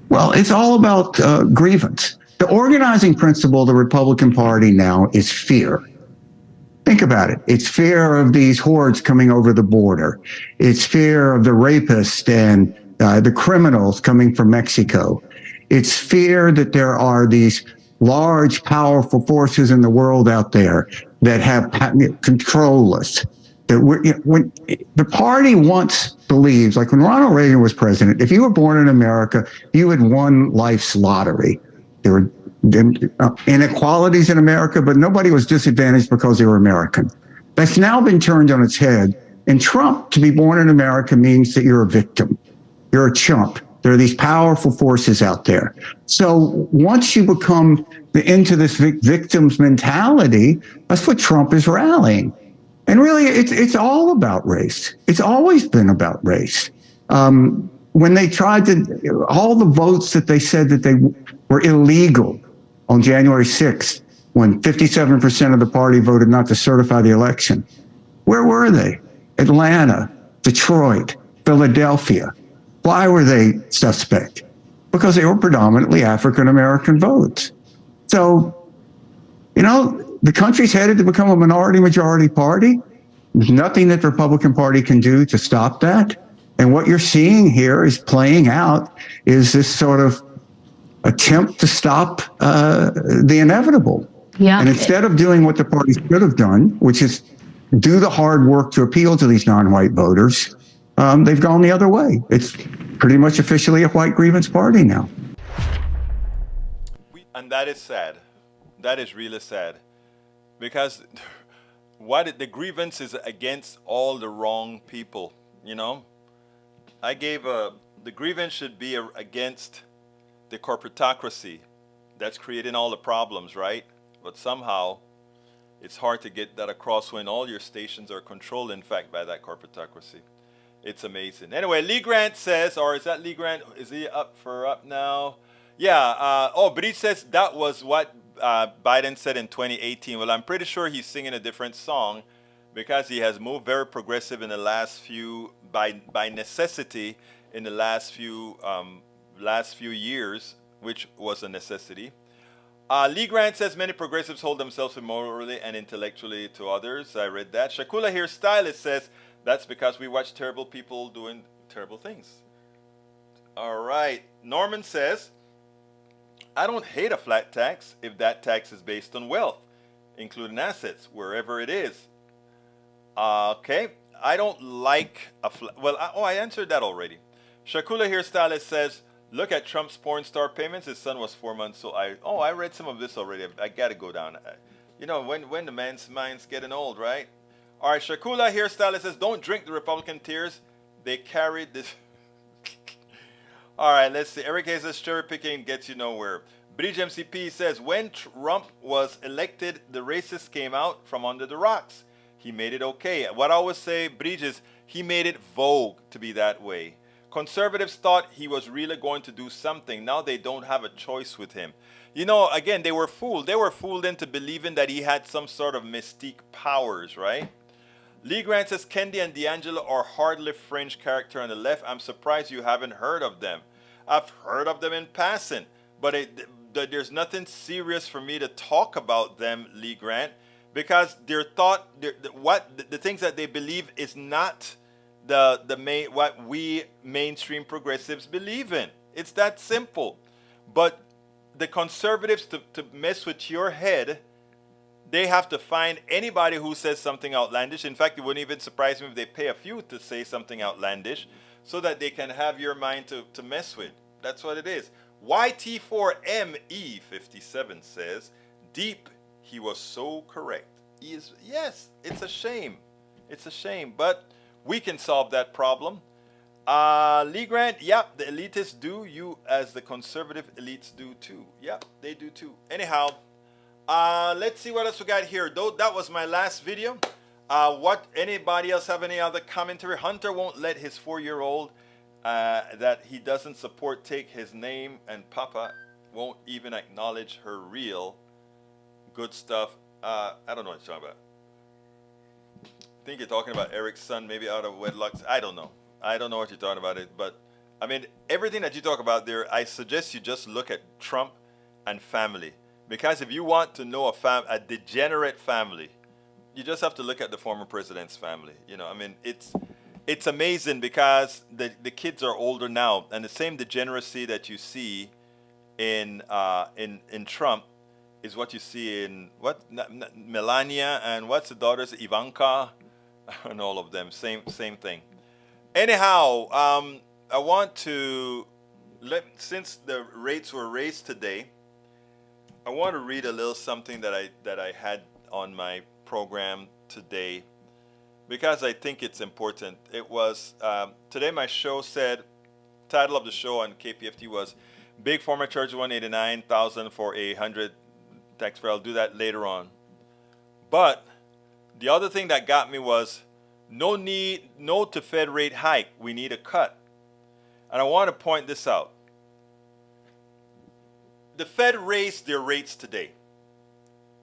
Well, it's all about grievance. The organizing principle of the Republican Party now is fear. Think about it. It's fear of these hordes coming over the border. It's fear of the rapists and the criminals coming from Mexico. It's fear that there are these large, powerful forces in the world out there that have control us. That when the party once believes, like when Ronald Reagan was president, if you were born in America, you had won life's lottery. There were inequalities in America, but nobody was disadvantaged because they were American. That's now been turned on its head. And Trump, to be born in America, means that you're a victim. You're a chump. There are these powerful forces out there. So once you become into this victim's mentality, that's what Trump is rallying. And really, it's all about race. It's always been about race. When they tried to, all the votes that they said that they were illegal on January 6th, when 57% of the party voted not to certify the election, where were they? Atlanta, Detroit, Philadelphia. Why were they suspect? Because they were predominantly African-American votes. So, you know, the country's headed to become a minority-majority party. There's nothing that the Republican Party can do to stop that. And what you're seeing here is playing out is this sort of attempt to stop the inevitable. Yeah. And instead of doing what the party should have done, which is do the hard work to appeal to these non-white voters, they've gone the other way. It's pretty much officially a white grievance party now. And that is sad. That is really sad. Because the grievance is against all the wrong people, you know? The grievance should be against the corporatocracy that's creating all the problems, right? But somehow it's hard to get that across when all your stations are controlled, in fact, by that corporatocracy. It's amazing. Anyway, Lee Grant says, or is that Lee Grant? Is he up now? Yeah. But he says that was what Biden said in 2018. Well, I'm pretty sure he's singing a different song because he has moved very progressive in the last few, by necessity, in the last few years, which was a necessity. Lee Grant says many progressives hold themselves immorally and intellectually to others. I read that. Shakula Hairstylist says that's because we watch terrible people doing terrible things. All right. Norman says, I don't hate a flat tax if that tax is based on wealth, including assets, wherever it is. Okay. I don't like a flat... Well, I answered that already. Shakula Hairstylist says, look at Trump's porn star payments. His son was 4 months, so I read some of this already. I got to go down. You know, when the man's mind's getting old, right? All right, Shakula Hairstylist says, don't drink the Republican tears. They carried this... All right, let's see. Eric Hayes says, cherry picking gets you nowhere. Bridge MCP says, when Trump was elected, the racists came out from under the rocks. He made it okay. What I always say, Bridge, is he made it vogue to be that way. Conservatives thought he was really going to do something. Now they don't have a choice with him. You know, again, they were fooled. They were fooled into believing that he had some sort of mystique powers, right? Lee Grant says, Kendi and D'Angelo are hardly fringe character on the left. I'm surprised you haven't heard of them. I've heard of them in passing, but there's nothing serious for me to talk about them, Lee Grant, because their thought, the things that they believe is not what we mainstream progressives believe in. It's that simple. But the conservatives, to mess with your head, they have to find anybody who says something outlandish. In fact, it wouldn't even surprise me if they pay a few to say something outlandish so that they can have your mind to mess with. That's what it is. YT4ME57 says, deep, he was so correct. Yes, it's a shame. It's a shame, but we can solve that problem. Lee Grant, yep, the elitists do, you as the conservative elites do too. Yep, they do too. Anyhow, let's see what else we got here. Though that was my last video. What anybody else have any other commentary? Hunter won't let his 4-year-old that he doesn't support take his name, and Papa won't even acknowledge her real good stuff. I don't know what you're talking about. I think you're talking about Eric's son, maybe out of wedlock. I don't know. I don't know what you're talking about it, but I mean, everything that you talk about there, I suggest you just look at Trump and family. Because if you want to know a degenerate family, you just have to look at the former president's family. You know, I mean, it's amazing because the kids are older now, and the same degeneracy that you see in Trump is what you see in Melania and what's the daughters, Ivanka, and all of them. Same thing. Anyhow, I want to since the rates were raised today, I want to read a little something that I had on my program today because I think it's important. It was today my show said, title of the show on KPFT was Big Former Charge $189,000 for a 100 tax fare. I'll do that later on. But the other thing that got me was no to Fed rate hike. We need a cut. And I want to point this out. The Fed raised their rates today.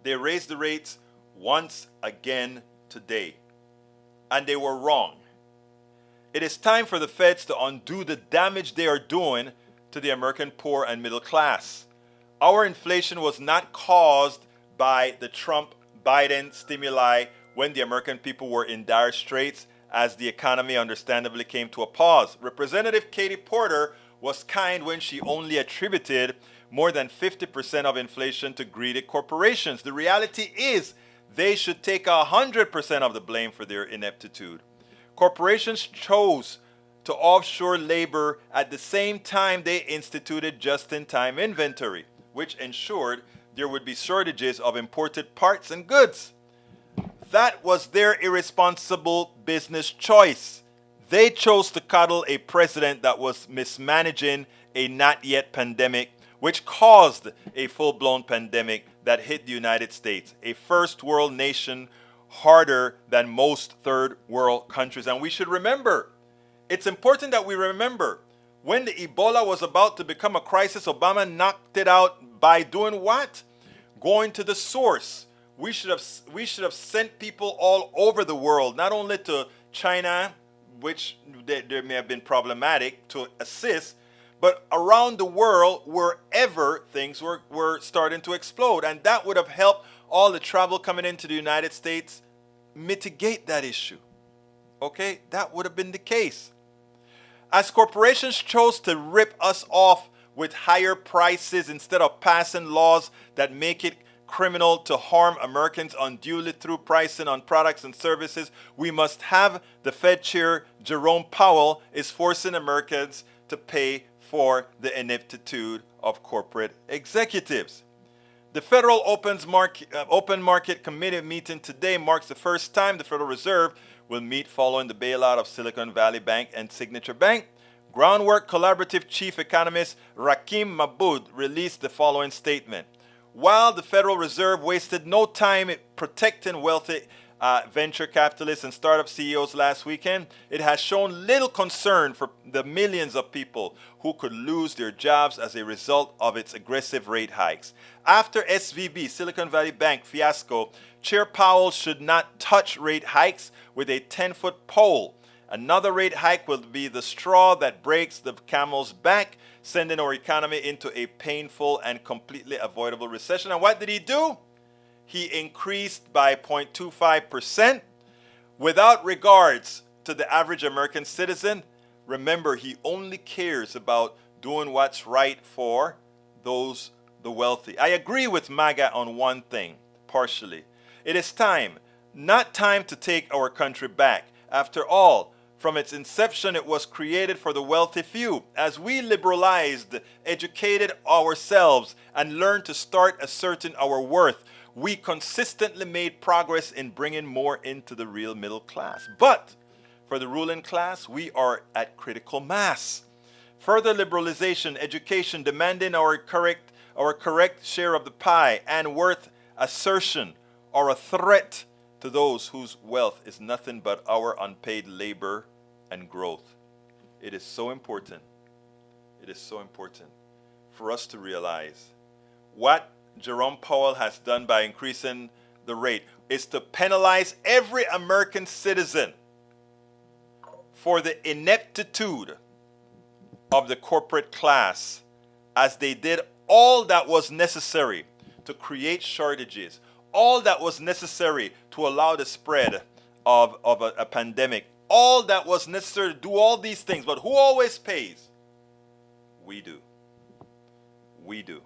They raised the rates once again today. And they were wrong. It is time for the Feds to undo the damage they are doing to the American poor and middle class. Our inflation was not caused by the Trump-Biden stimuli when the American people were in dire straits as the economy understandably came to a pause. Representative Katie Porter was kind when she only attributed more than 50% of inflation to greedy corporations. The reality is they should take 100% of the blame for their ineptitude. Corporations chose to offshore labor at the same time they instituted just-in-time inventory, which ensured there would be shortages of imported parts and goods. That was their irresponsible business choice. They chose to coddle a president that was mismanaging a not yet pandemic, which caused a full-blown pandemic that hit the United States, a first world nation harder than most third world countries. And we should remember, it's important that we remember, when the Ebola was about to become a crisis, Obama knocked it out by doing what? Going to the source, we should have sent people all over the world, not only to China, which there may have been problematic, to assist, but around the world wherever things were starting to explode. And that would have helped all the travel coming into the United States mitigate that issue. Okay, that would have been the case. As corporations chose to rip us off with higher prices instead of passing laws that make it criminal to harm Americans unduly through pricing on products and services, we must have the Fed Chair Jerome Powell is forcing Americans to pay for the ineptitude of corporate executives. The Federal Open Market Committee meeting today marks the first time the Federal Reserve will meet following the bailout of Silicon Valley Bank and Signature Bank. Groundwork Collaborative Chief Economist Rakim Mahmoud released the following statement. While the Federal Reserve wasted no time protecting wealthy venture capitalists and startup CEOs last weekend, it has shown little concern for the millions of people who could lose their jobs as a result of its aggressive rate hikes. After SVB, Silicon Valley Bank fiasco, Chair Powell should not touch rate hikes with a 10-foot pole. Another rate hike will be the straw that breaks the camel's back, sending our economy into a painful and completely avoidable recession. And what did he do? He increased by 0.25% without regards to the average American citizen. Remember, he only cares about doing what's right for the wealthy. I agree with MAGA on one thing, partially. It is time, not time to take our country back. After all, from its inception, it was created for the wealthy few. As we liberalized, educated ourselves, and learned to start asserting our worth, we consistently made progress in bringing more into the real middle class. But for the ruling class, we are at critical mass. Further liberalization, education, demanding our correct share of the pie, and worth assertion are a threat to those whose wealth is nothing but our unpaid labor and growth. It is so important. It is so important for us to realize what Jerome Powell has done by increasing the rate is to penalize every American citizen for the ineptitude of the corporate class, as they did all that was necessary to create shortages, all that was necessary to allow the spread of a pandemic, all that was necessary to do all these things. But who always pays? We do. We do.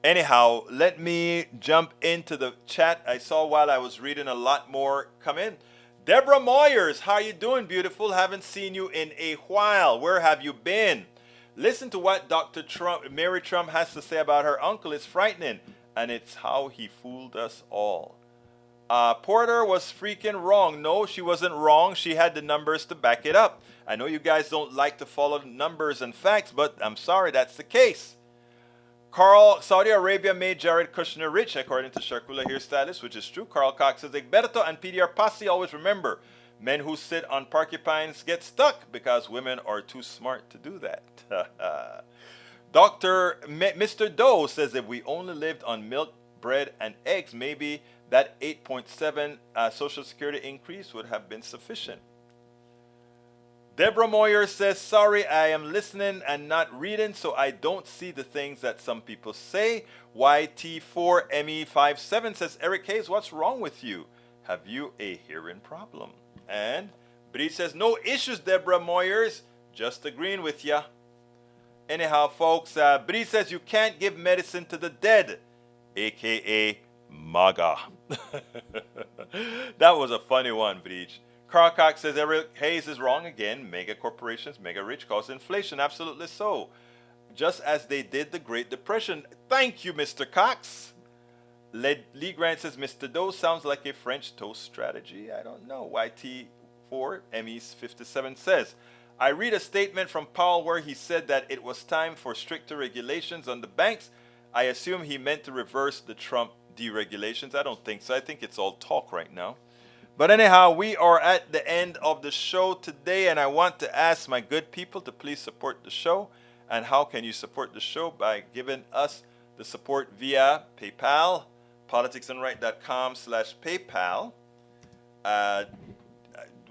Anyhow, let me jump into the chat. I saw while I was reading a lot more come in. Deborah Moyers, how you doing, beautiful? Haven't seen you in a while. Where have you been? Listen to what Dr. Mary Trump has to say about her uncle. It's frightening, and it's how he fooled us all. Porter was freaking wrong. No, she wasn't wrong. She had the numbers to back it up. I know you guys don't like to follow numbers and facts, but I'm sorry, that's the case. Saudi Arabia made Jared Kushner rich, according to Sharkula Hairstylist, which is true. Carl Cox says, Egberto and PDR Posse always remember, men who sit on porcupines get stuck because women are too smart to do that. Mr. Doe says, if we only lived on milk, bread, and eggs, maybe that 8.7 Social Security increase would have been sufficient. Deborah Moyer says, sorry, I am listening and not reading, so I don't see the things that some people say. YT4ME57 says, Eric Hayes, what's wrong with you? Have you a hearing problem? And Bree says, no issues, Deborah Moyers, just agreeing with ya. Anyhow, folks, Bree says, you can't give medicine to the dead, a.k.a. MAGA. That was a funny one, Breach. Carl Cox says, Eric Hayes is wrong again. Mega corporations, mega rich cause inflation. Absolutely so. Just as they did the Great Depression. Thank you, Mr. Cox. Lee Grant says, Mr. Doe sounds like a French toast strategy. I don't know. YT4ME57 says, I read a statement from Powell where he said that it was time for stricter regulations on the banks. I assume he meant to reverse the Trump deregulations. I don't think so. I think it's all talk right now. But anyhow, we are at the end of the show today, and I want to ask my good people to please support the show. And how can you support the show? By giving us the support via PayPal, politicsdoneright.com/PayPal.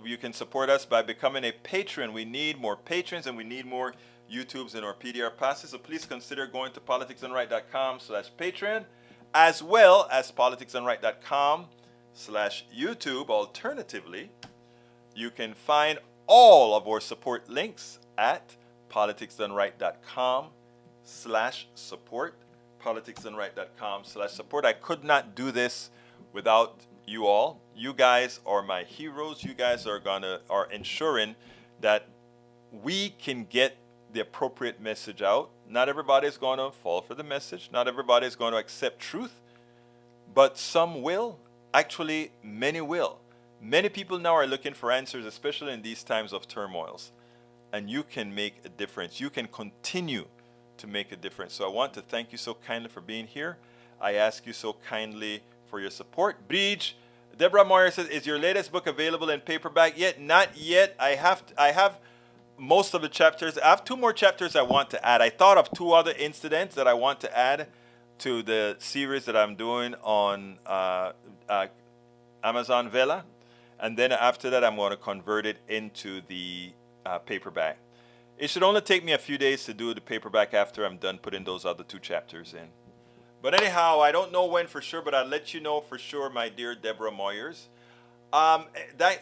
You can support us by becoming a patron. We need more patrons and we need more YouTubes in our PDR passes. So please consider going to politicsdoneright.com/Patreon, as well as politicsdoneright.com/YouTube. Alternatively, you can find all of our support links at politicsdoneright.com/support. politicsdoneright.com/support. I could not do this without you all. You guys are my heroes. You guys are ensuring that we can get the appropriate message out. Not everybody is going to fall for the message. Not everybody is going to accept truth, but some will. Actually, many will. Many people now are looking for answers, especially in these times of turmoils. And you can make a difference. You can continue to make a difference. So I want to thank you so kindly for being here. I ask you so kindly for your support. Bridge, Deborah Moyer says, is your latest book available in paperback yet? Not yet. I have most of the chapters. I have 2 more chapters I want to add. I thought of 2 other incidents that I want to add to the series that I'm doing on Amazon Vela. And then after that, I'm going to convert it into the paperback. It should only take me a few days to do the paperback after I'm done putting those other 2 chapters in. But anyhow, I don't know when for sure, but I'll let you know for sure, my dear Deborah Moyers.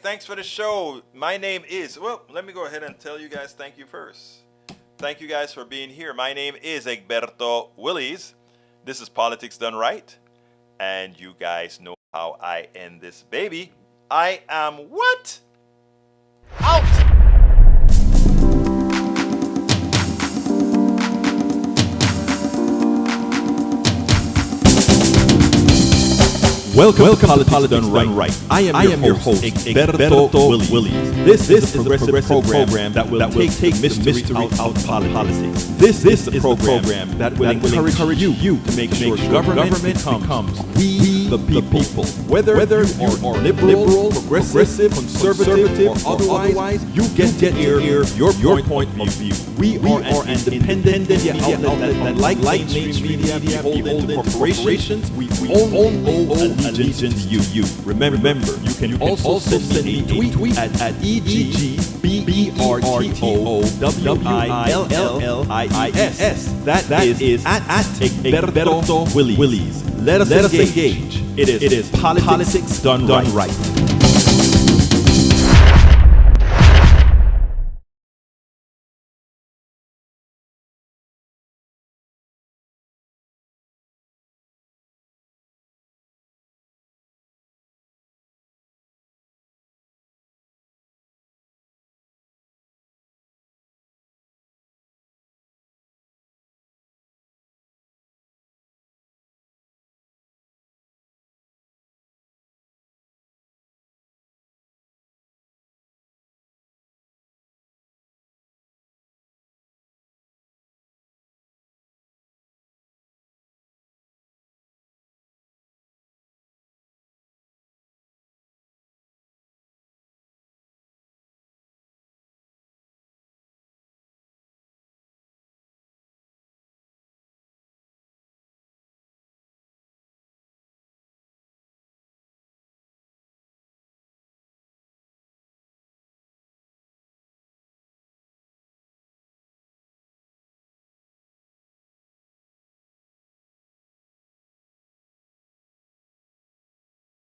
Thanks for the show. My name is, well, let me go ahead and tell you guys thank you first. Thank you guys for being here. My name is Egberto Willies. This is Politics Done Right. And you guys know how I end this baby. I am what? Out! Welcome to Politics Done Right. I am your host, Egberto Willies. This is a progressive program that will take mystery out of politics. This is the program that will encourage you to make sure government becomes we the people. Whether you are liberal, progressive, conservative, or otherwise, you get to hear your point of view. We are an independent media outlet that, like mainstream media, beholden to corporations, we own allegiance to you. Remember, you can also send me a tweet at EGBRTOWILLIES. That is at Egberto Willies. Let us engage. It is Politics Done Right.